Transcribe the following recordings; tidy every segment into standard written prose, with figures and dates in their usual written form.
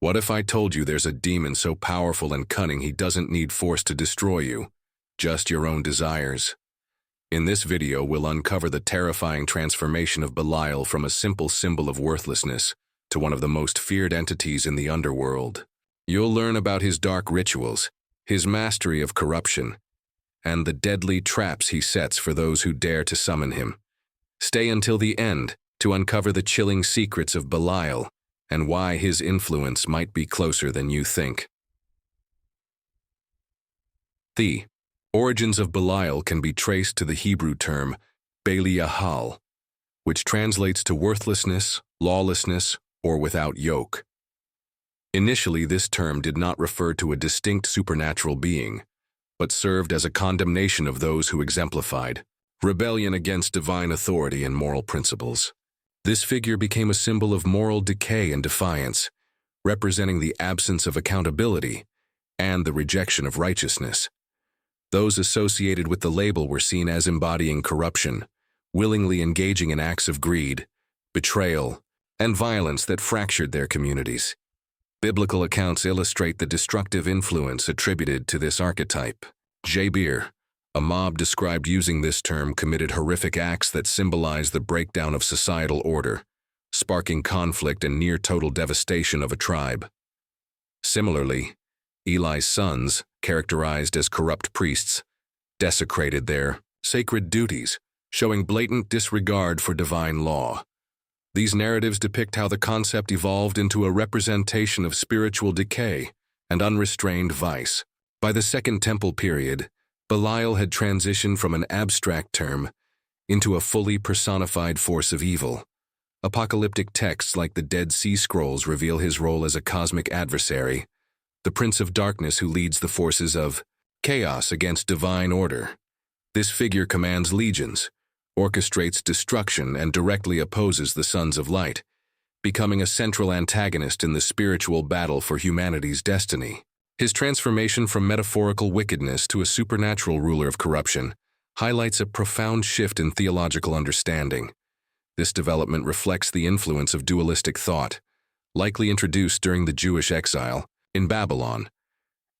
What if I told you there's a demon so powerful and cunning he doesn't need force to destroy you, just your own desires? In this video, we'll uncover the terrifying transformation of Belial from a simple symbol of worthlessness to one of the most feared entities in the underworld. You'll learn about his dark rituals, his mastery of corruption, and the deadly traps he sets for those who dare to summon him. Stay until the end to uncover the chilling secrets of Belial and why his influence might be closer than you think. The origins of Belial can be traced to the Hebrew term Belial, which translates to worthlessness, lawlessness, or without yoke. Initially, this term did not refer to a distinct supernatural being, but served as a condemnation of those who exemplified rebellion against divine authority and moral principles. This figure became a symbol of moral decay and defiance, representing the absence of accountability and the rejection of righteousness. Those associated with the label were seen as embodying corruption, willingly engaging in acts of greed, betrayal, and violence that fractured their communities. Biblical accounts illustrate the destructive influence attributed to this archetype. Jabir, a mob described using this term, committed horrific acts that symbolize the breakdown of societal order, sparking conflict and near-total devastation of a tribe. Similarly, Eli's sons, characterized as corrupt priests, desecrated their sacred duties, showing blatant disregard for divine law. These narratives depict how the concept evolved into a representation of spiritual decay and unrestrained vice. By the Second Temple period, Belial had transitioned from an abstract term into a fully personified force of evil. Apocalyptic texts like the Dead Sea Scrolls reveal his role as a cosmic adversary, the Prince of Darkness who leads the forces of chaos against divine order. This figure commands legions, orchestrates destruction, and directly opposes the Sons of Light, becoming a central antagonist in the spiritual battle for humanity's destiny. His transformation from metaphorical wickedness to a supernatural ruler of corruption highlights a profound shift in theological understanding. This development reflects the influence of dualistic thought, likely introduced during the Jewish exile in Babylon,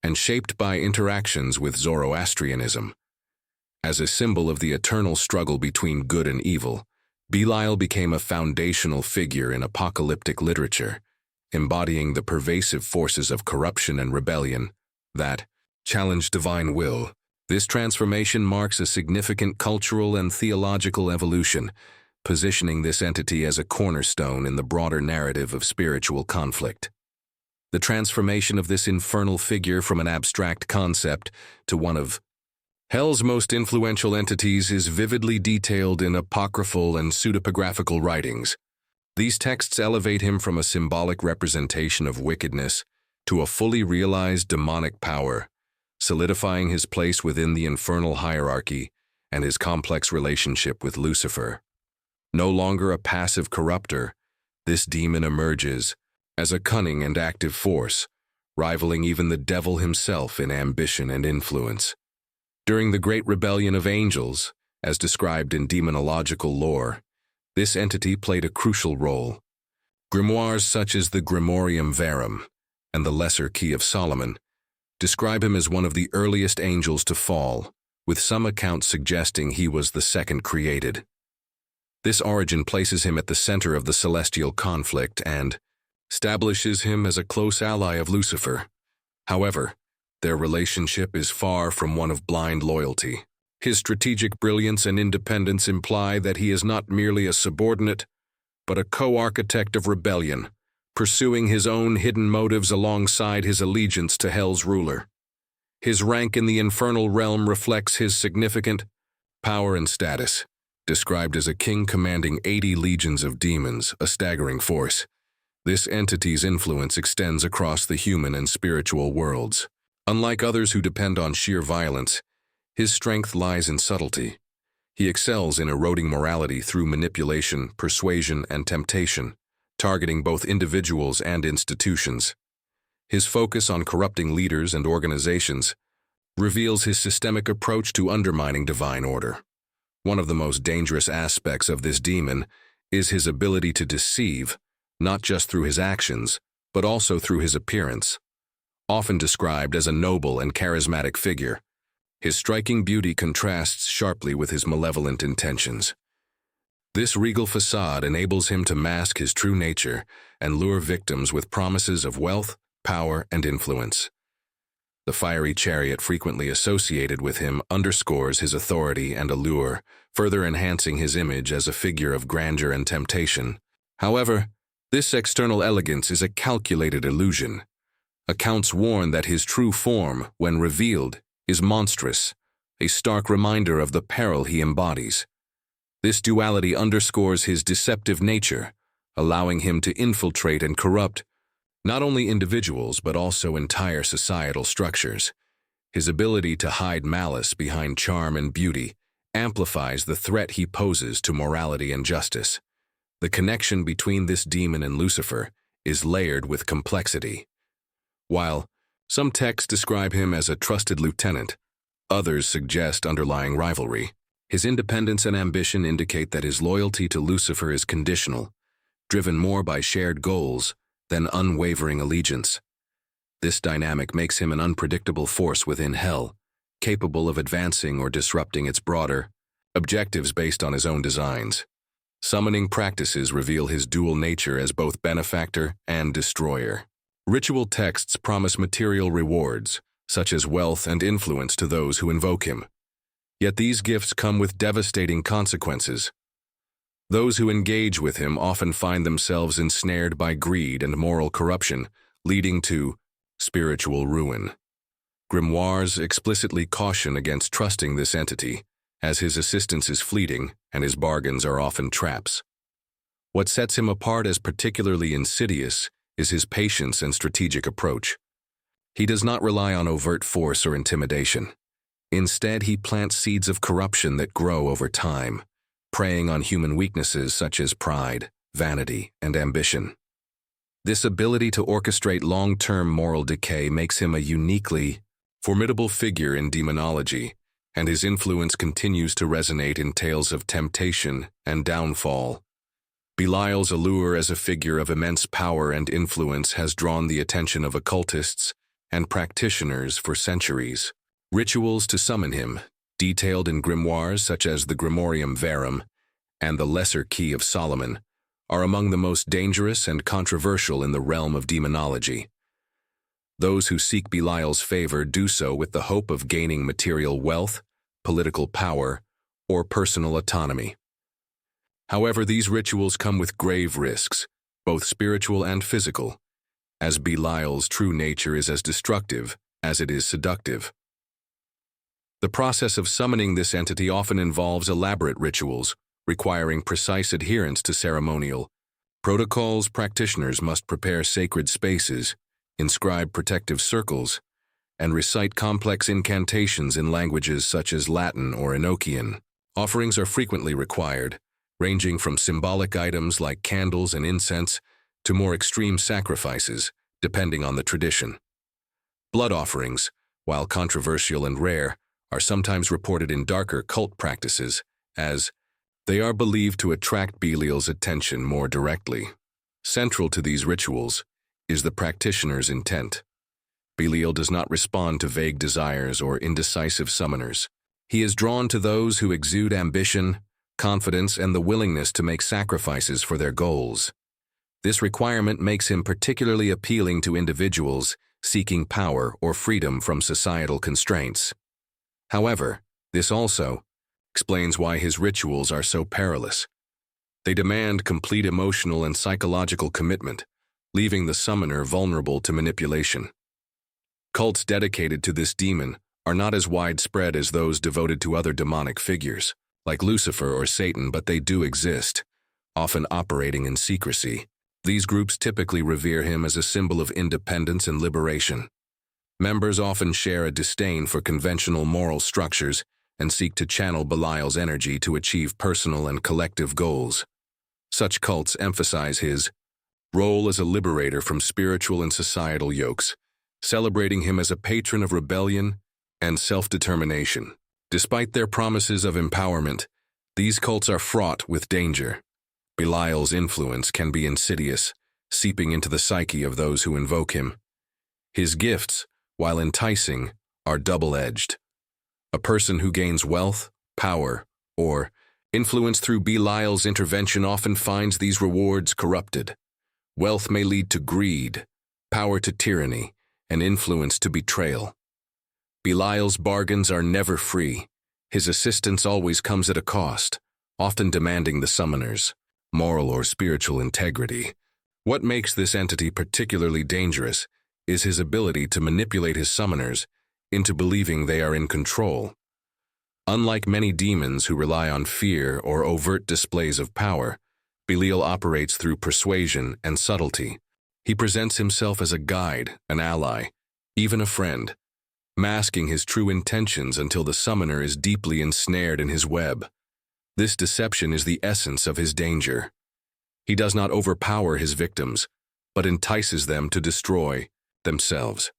and shaped by interactions with Zoroastrianism. As a symbol of the eternal struggle between good and evil, Belial became a foundational figure in apocalyptic literature, embodying the pervasive forces of corruption and rebellion that challenge divine will. This transformation marks a significant cultural and theological evolution, positioning this entity as a cornerstone in the broader narrative of spiritual conflict. The transformation of this infernal figure from an abstract concept to one of hell's most influential entities is vividly detailed in apocryphal and pseudepigraphical writings. These texts elevate him from a symbolic representation of wickedness to a fully realized demonic power, solidifying his place within the infernal hierarchy and his complex relationship with Lucifer. No longer a passive corrupter, this demon emerges as a cunning and active force, rivaling even the devil himself in ambition and influence. During the Great Rebellion of Angels, as described in demonological lore, this entity played a crucial role. Grimoires such as the Grimorium Verum and the Lesser Key of Solomon describe him as one of the earliest angels to fall, with some accounts suggesting he was the second created. This origin places him at the center of the celestial conflict and establishes him as a close ally of Lucifer. However, their relationship is far from one of blind loyalty. His strategic brilliance and independence imply that he is not merely a subordinate, but a co-architect of rebellion, pursuing his own hidden motives alongside his allegiance to Hell's ruler. His rank in the infernal realm reflects his significant power and status, described as a king commanding 80 legions of demons, a staggering force. This entity's influence extends across the human and spiritual worlds. Unlike others who depend on sheer violence, his strength lies in subtlety. He excels in eroding morality through manipulation, persuasion, and temptation, targeting both individuals and institutions. His focus on corrupting leaders and organizations reveals his systemic approach to undermining divine order. One of the most dangerous aspects of this demon is his ability to deceive, not just through his actions, but also through his appearance. Often described as a noble and charismatic figure, his striking beauty contrasts sharply with his malevolent intentions. This regal facade enables him to mask his true nature and lure victims with promises of wealth, power, and influence. The fiery chariot frequently associated with him underscores his authority and allure, further enhancing his image as a figure of grandeur and temptation. However, this external elegance is a calculated illusion. Accounts warn that his true form, when revealed, is monstrous, a stark reminder of the peril he embodies. This duality underscores his deceptive nature, allowing him to infiltrate and corrupt not only individuals but also entire societal structures. His ability to hide malice behind charm and beauty amplifies the threat he poses to morality and justice. The connection between this demon and Lucifer is layered with complexity. While some texts describe him as a trusted lieutenant, others suggest underlying rivalry. His independence and ambition indicate that his loyalty to Lucifer is conditional, driven more by shared goals than unwavering allegiance. This dynamic makes him an unpredictable force within hell, capable of advancing or disrupting its broader objectives based on his own designs. Summoning practices reveal his dual nature as both benefactor and destroyer. Ritual texts promise material rewards, such as wealth and influence to those who invoke him. Yet these gifts come with devastating consequences. Those who engage with him often find themselves ensnared by greed and moral corruption, leading to spiritual ruin. Grimoires explicitly caution against trusting this entity, as his assistance is fleeting and his bargains are often traps. What sets him apart as particularly insidious is his patience and strategic approach. He does not rely on overt force or intimidation. Instead, he plants seeds of corruption that grow over time, preying on human weaknesses such as pride, vanity, and ambition. This ability to orchestrate long-term moral decay makes him a uniquely formidable figure in demonology, and his influence continues to resonate in tales of temptation and downfall. Belial's allure as a figure of immense power and influence has drawn the attention of occultists and practitioners for centuries. Rituals to summon him, detailed in grimoires such as the Grimorium Verum and the Lesser Key of Solomon, are among the most dangerous and controversial in the realm of demonology. Those who seek Belial's favor do so with the hope of gaining material wealth, political power, or personal autonomy. However, these rituals come with grave risks, both spiritual and physical, as Belial's true nature is as destructive as it is seductive. The process of summoning this entity often involves elaborate rituals, requiring precise adherence to ceremonial protocols. Practitioners must prepare sacred spaces, inscribe protective circles, and recite complex incantations in languages such as Latin or Enochian. Offerings are frequently required, ranging from symbolic items like candles and incense to more extreme sacrifices, depending on the tradition. Blood offerings, while controversial and rare, are sometimes reported in darker cult practices, as they are believed to attract Belial's attention more directly. Central to these rituals is the practitioner's intent. Belial does not respond to vague desires or indecisive summoners. He is drawn to those who exude ambition, confidence, and the willingness to make sacrifices for their goals. This requirement makes him particularly appealing to individuals seeking power or freedom from societal constraints. However, this also explains why his rituals are so perilous. They demand complete emotional and psychological commitment, leaving the summoner vulnerable to manipulation. Cults dedicated to this demon are not as widespread as those devoted to other demonic figures, like Lucifer or Satan, but they do exist, often operating in secrecy. These groups typically revere him as a symbol of independence and liberation. Members often share a disdain for conventional moral structures and seek to channel Belial's energy to achieve personal and collective goals. Such cults emphasize his role as a liberator from spiritual and societal yokes, celebrating him as a patron of rebellion and self-determination. Despite their promises of empowerment, these cults are fraught with danger. Belial's influence can be insidious, seeping into the psyche of those who invoke him. His gifts, while enticing, are double-edged. A person who gains wealth, power, or influence through Belial's intervention often finds these rewards corrupted. Wealth may lead to greed, power to tyranny, and influence to betrayal. Belial's bargains are never free. His assistance always comes at a cost, often demanding the summoner's moral or spiritual integrity. What makes this entity particularly dangerous is his ability to manipulate his summoners into believing they are in control. Unlike many demons who rely on fear or overt displays of power, Belial operates through persuasion and subtlety. He presents himself as a guide, an ally, even a friend, masking his true intentions until the summoner is deeply ensnared in his web. This deception is the essence of his danger. He does not overpower his victims, but entices them to destroy themselves.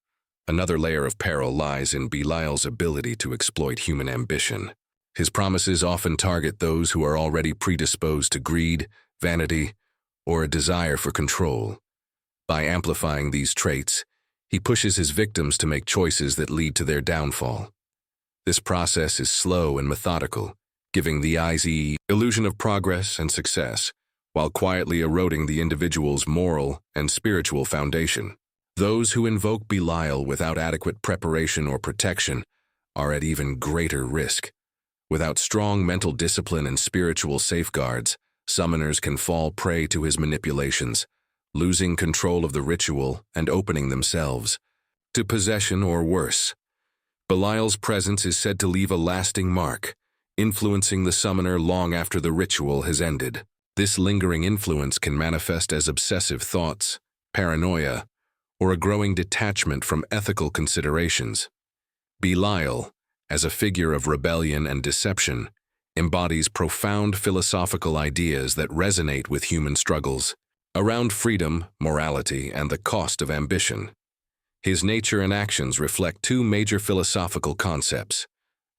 Another layer of peril lies in Belial's ability to exploit human ambition. His promises often target those who are already predisposed to greed, vanity, or a desire for control. By amplifying these traits, he pushes his victims to make choices that lead to their downfall. This process is slow and methodical, giving the illusion of progress and success, while quietly eroding the individual's moral and spiritual foundation. Those who invoke Belial without adequate preparation or protection are at even greater risk. Without strong mental discipline and spiritual safeguards, summoners can fall prey to his manipulations, losing control of the ritual and opening themselves to possession or worse. Belial's presence is said to leave a lasting mark, influencing the summoner long after the ritual has ended. This lingering influence can manifest as obsessive thoughts, paranoia, or a growing detachment from ethical considerations. Belial, as a figure of rebellion and deception, embodies profound philosophical ideas that resonate with human struggles around freedom, morality, and the cost of ambition. His nature and actions reflect two major philosophical concepts: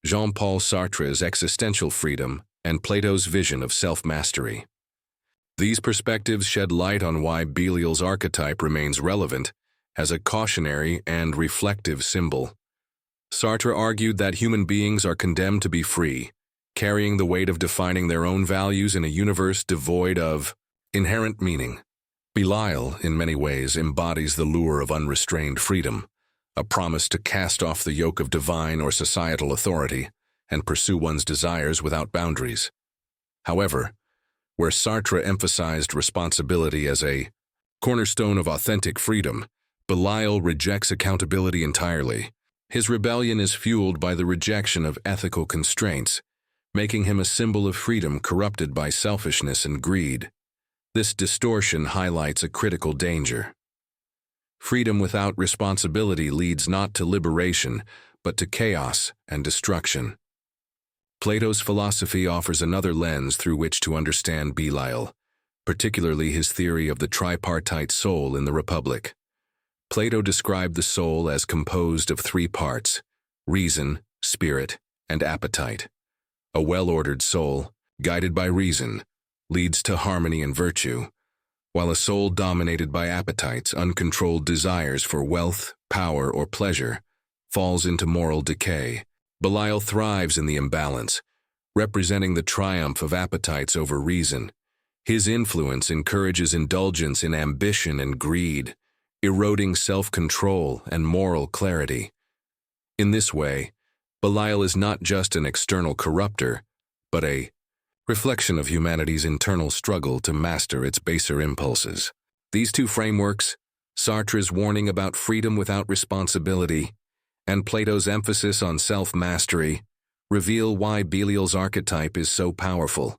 Jean-Paul Sartre's existential freedom and Plato's vision of self-mastery. These perspectives shed light on why Belial's archetype remains relevant as a cautionary and reflective symbol. Sartre argued that human beings are condemned to be free, carrying the weight of defining their own values in a universe devoid of inherent meaning. Belial, in many ways, embodies the lure of unrestrained freedom, a promise to cast off the yoke of divine or societal authority and pursue one's desires without boundaries. However, where Sartre emphasized responsibility as a cornerstone of authentic freedom, Belial rejects accountability entirely. His rebellion is fueled by the rejection of ethical constraints, making him a symbol of freedom corrupted by selfishness and greed. This distortion highlights a critical danger. Freedom without responsibility leads not to liberation, but to chaos and destruction. Plato's philosophy offers another lens through which to understand Belial, particularly his theory of the tripartite soul in the Republic. Plato described the soul as composed of three parts: reason, spirit, and appetite. A well-ordered soul, guided by reason, leads to harmony and virtue, while a soul dominated by appetites, uncontrolled desires for wealth, power, or pleasure, falls into moral decay. Belial thrives in the imbalance, representing the triumph of appetites over reason. His influence encourages indulgence in ambition and greed, eroding self-control and moral clarity. In this way, Belial is not just an external corrupter, but a reflection of humanity's internal struggle to master its baser impulses. These two frameworks, Sartre's warning about freedom without responsibility and Plato's emphasis on self-mastery, reveal why Belial's archetype is so powerful.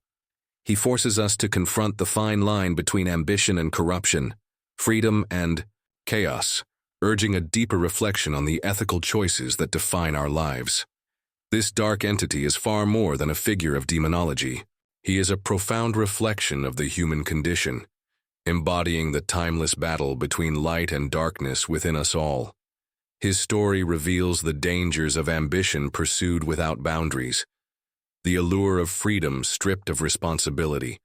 He forces us to confront the fine line between ambition and corruption, freedom and chaos, urging a deeper reflection on the ethical choices that define our lives. This dark entity is far more than a figure of demonology. He is a profound reflection of the human condition, embodying the timeless battle between light and darkness within us all. His story reveals the dangers of ambition pursued without boundaries, the allure of freedom stripped of responsibility,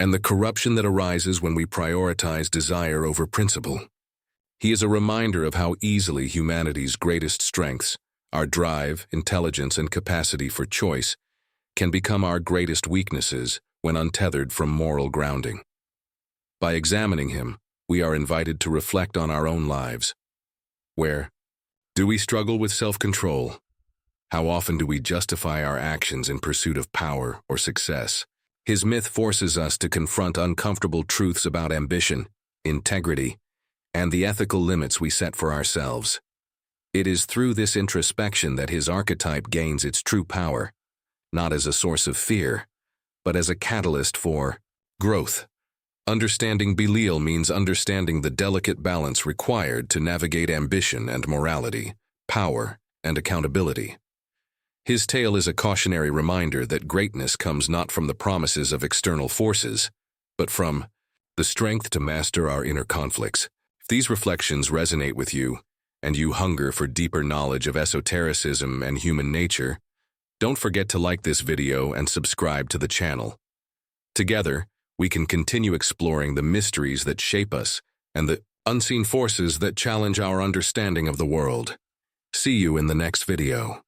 and the corruption that arises when we prioritize desire over principle. He is a reminder of how easily humanity's greatest strengths, our drive, intelligence, and capacity for choice, can become our greatest weaknesses when untethered from moral grounding. By examining him, we are invited to reflect on our own lives. Where do we struggle with self-control? How often do we justify our actions in pursuit of power or success? His myth forces us to confront uncomfortable truths about ambition, integrity, and the ethical limits we set for ourselves. It is through this introspection that his archetype gains its true power, not as a source of fear, but as a catalyst for growth. Understanding Belial means understanding the delicate balance required to navigate ambition and morality, power and accountability. His tale is a cautionary reminder that greatness comes not from the promises of external forces, but from the strength to master our inner conflicts. If these reflections resonate with you, and you hunger for deeper knowledge of esotericism and human nature, don't forget to like this video and subscribe to the channel. Together, we can continue exploring the mysteries that shape us and the unseen forces that challenge our understanding of the world. See you in the next video.